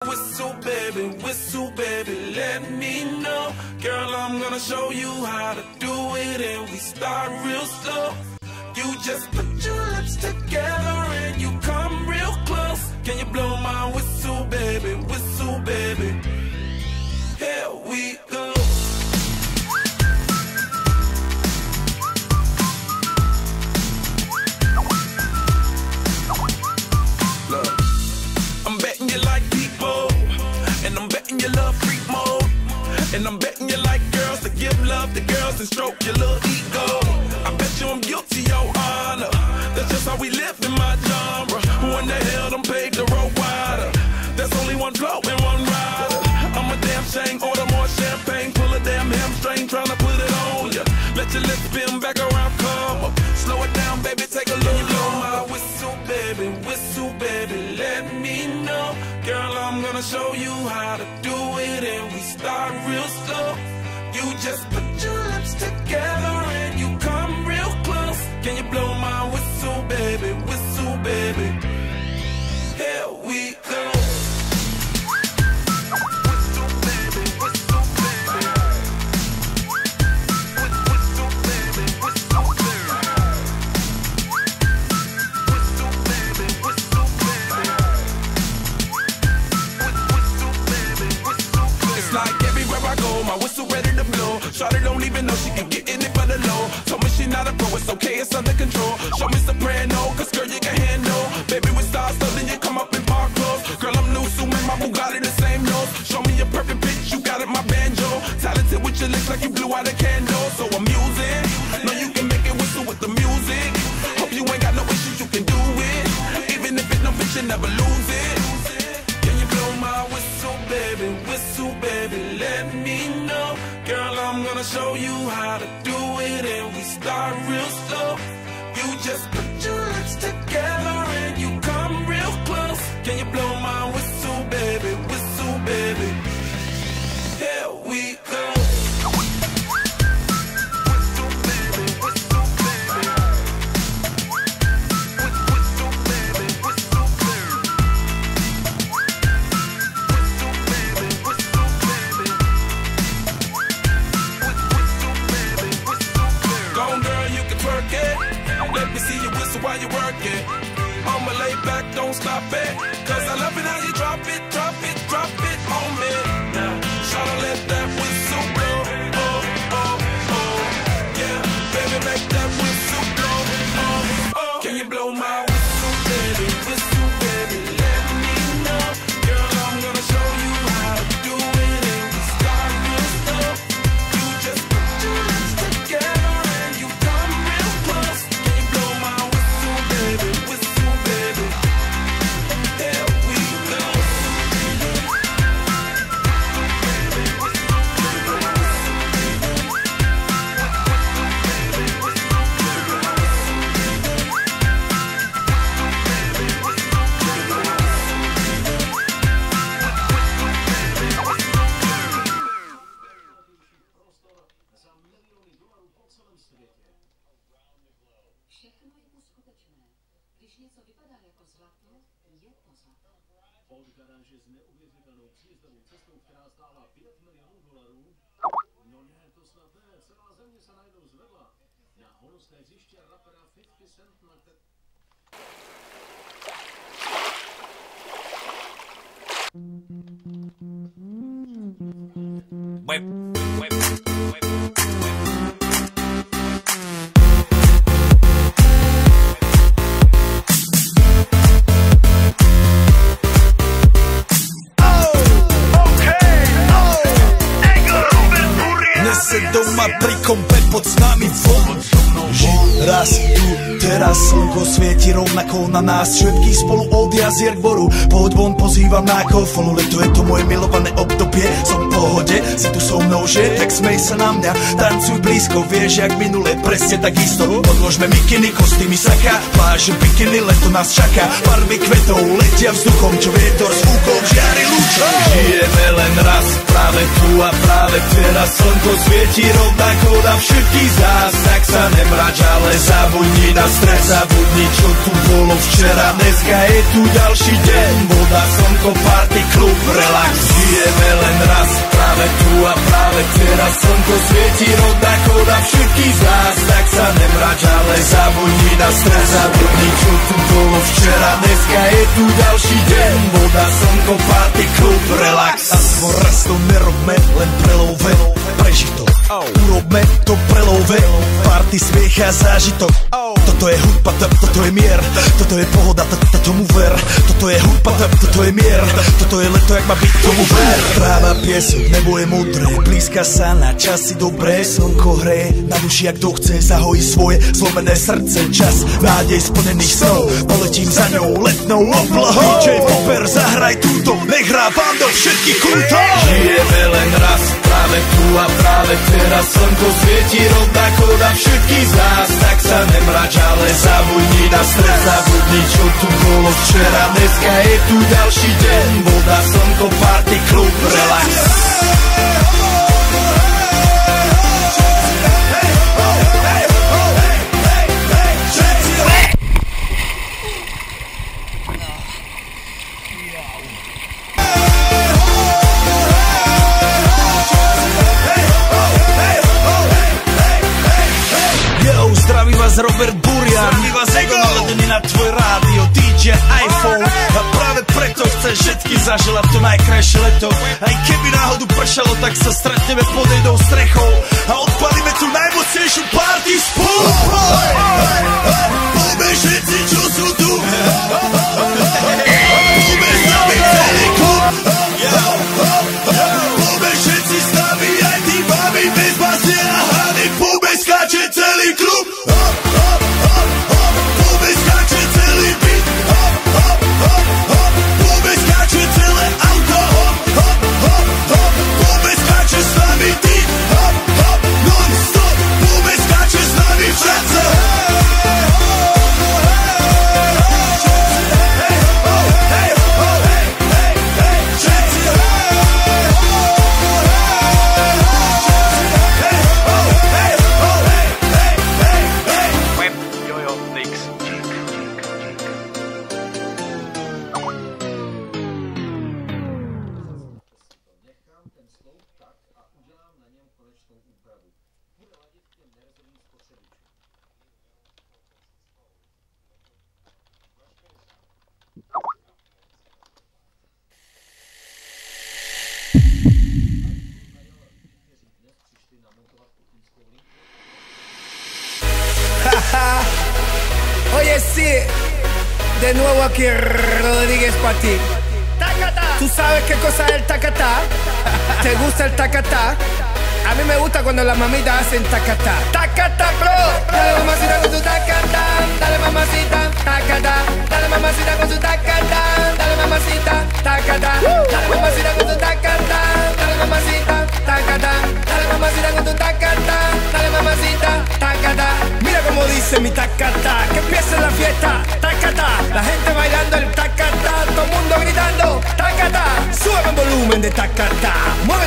Whistle, baby, let me know. Girl, I'm gonna show you how to do it, and we start real slow. You just put your lips together and you come real close. Can you blow my whistle, baby? Whistle, baby. Here we go. Look, I'm betting you like people, and I'm betting you love freak mode, and I'm betting you like girls to give love to girls and stroke your little ego. I bet you I'm guilty, your honor. That's just how we live in my genre. Who in the hell done paved the road wider? There's only one flow and one rider. I'm a damn shame, order more champagne, pull a damn hamstring, tryna put it on ya. Let your lips spin back around, come up. Slow it down, baby, take a look. Blow my whistle, baby, let me know. Girl, I'm gonna show you how to do it, and we start real slow. You just put your lips together and you come real close. Can you blow my whistle, baby? Whistle, baby. Here we go. Whistle, baby, whistle, baby. Whistle, baby, whistle, baby. Whistle, baby, whistle, baby. Whistle, baby, whistle, baby. It's like everywhere I go, my whistle ready to blow. Shawty don't even know she can get in it for the low. Told me she not a pro, it's okay, it's under control. Show me soprano, cause girl you can handle. Baby with stars, so then you come up in park clothes. Girl I'm new, so man, my Bugatti the same nose. Show me a perfect pitch, you got it, my banjo. Talented with your lips like you blew out a candle. So I'm using, know you can make it whistle with the music. Hope you ain't got no issues, you can do it. Even if it don't fit, you never lose it. Can you blow my whistle, baby, let me know. Girl, I'm gonna show you how to do it, and we start real slow. You just put your lips together and you come real close. Can you blow my whistle, baby? Here we go. Whistle, baby, whistle, baby. Whistle, baby, whistle, baby. Whistle, baby, whistle, baby. Whistle, baby, whistle, baby. Go on, girl, you can twerk it. Let me see you whistle while you work it. I'ma lay back, don't stop it. Cause I love it how you drop it on me. Now, tryna let that whistle blow. Oh, oh, oh. Yeah, baby, make that whistle blow. Oh, oh. Can you blow my whistle, baby? Whistle, baby, let me know. Girl, I'm gonna show you how to do it, and we start real slow. You just put your lips together and you come real close. Can you blow my whistle, baby? Whistle, baby. Here we go. Všechno je to skutečné. Když něco vypadá jako zlato, je to zlato. Od garáže s neuvěřitelnou příjezdovou cestou, která stála $5 milionů. No ne, to snad ne, celá země se najednou zvedla. Na honosné hřiště rapera 50 Cent na Nese doma pri kompe pod s nami von. Raz tu, teraz slnko svieti rovnako na nás všetkých spolu od jazier k boru. Poď von, pozývam na kofonu, leto je to moje milované obdobie. Som v pohode, si tu so mnou, že? Tak smej sa na mňa, tancuj blízko, vieš jak minule, presne takisto. Podložme mikiny, kostýmy saka, pláž bikiny, leto nás čaká. Farby kvetov letia vzduchom, čo vietor s fúkom žiari lúčom. Žijeme len raz, práve tu a práve práve teraz slnko svieti rovnako na všetkých z nás. Tak sa nemrač, ale zabudni na stres, zabudni čo tu bolo včera. Dneska je tu ďalší deň, voda, slnko, party, klub, relax. Žijeme len raz, práve tu a práve teraz slnko svieti rovnako na všetkých z nás. Tak sa nemrač, ale zabudni na stres, zabudni čo tu bolo včera. Dneska je tu ďalší deň, voda, slnko, party, klub, relax. Aspoň raz to nerobme, len prelove, prežitok. Urobme to prelove, party, smiech a zážitok. Toto je hudba, toto je mier, toto je pohoda, tomu ver. Toto je hudba, toto je mier, toto je leto, jak má byť, tomu ver. Tráva, piesok, nebo je modré, blízka sa na časy dobré. Slnko hreje na duši, jak kto chce, zahojí svoje zlomené srdce. Čas nádej splnených snov, poletím za ňou letnou oblohou. DJ Popper, zahraj túto, nech hrá vám do všetkých kútov. Žijeme len raz, práve tu a práve teraz slnko svieti rovnako na všetkých z nás. Tak sa nemrač, ale zabudni na stres, zabudni čo tu bolo včera. Dneska je tu ďalší deň, voda, slnko, party, klub, relax. Robert Burian, my vás ego naladený na tvoj rádio, DJ iPhone. A práve preto chceš všetky zaželať to najkrajšie leto. Aj keby náhodu pršalo, tak sa stretneme pod jednou strechou a odpalíme tu najmocnejšiu party spolu. Poďme všetci, čo sú tu, poďme s nami celý klub. Poďme všetci s nami, aj tí babi bez basie a hrany. Poďme skáče celý klub. Oye, sí, de nuevo aquí Rodríguez para ti. ¿Tú sabes qué cosa es el tacatá? ¿Te gusta el tacatá? A mí me gusta cuando las mamitas hacen tacatá. Tacatá, bro. Dale mamacita con su tacatá. Dale mamacita, tacatá. Dale mamacita con su tacatá. Dale mamacita, tacatá. Dale mamacita con su tacatá. Dale mamacita, tacatá. Dale mamacita con tu tacatá. Dale mamacita, tacatá. Mira cómo dice mi tacatá. Que empiece la fiesta, tacatá. La gente bailando el tacatá. Todo el mundo gritando, tacatá. Sube el volumen de tacatá. Mueve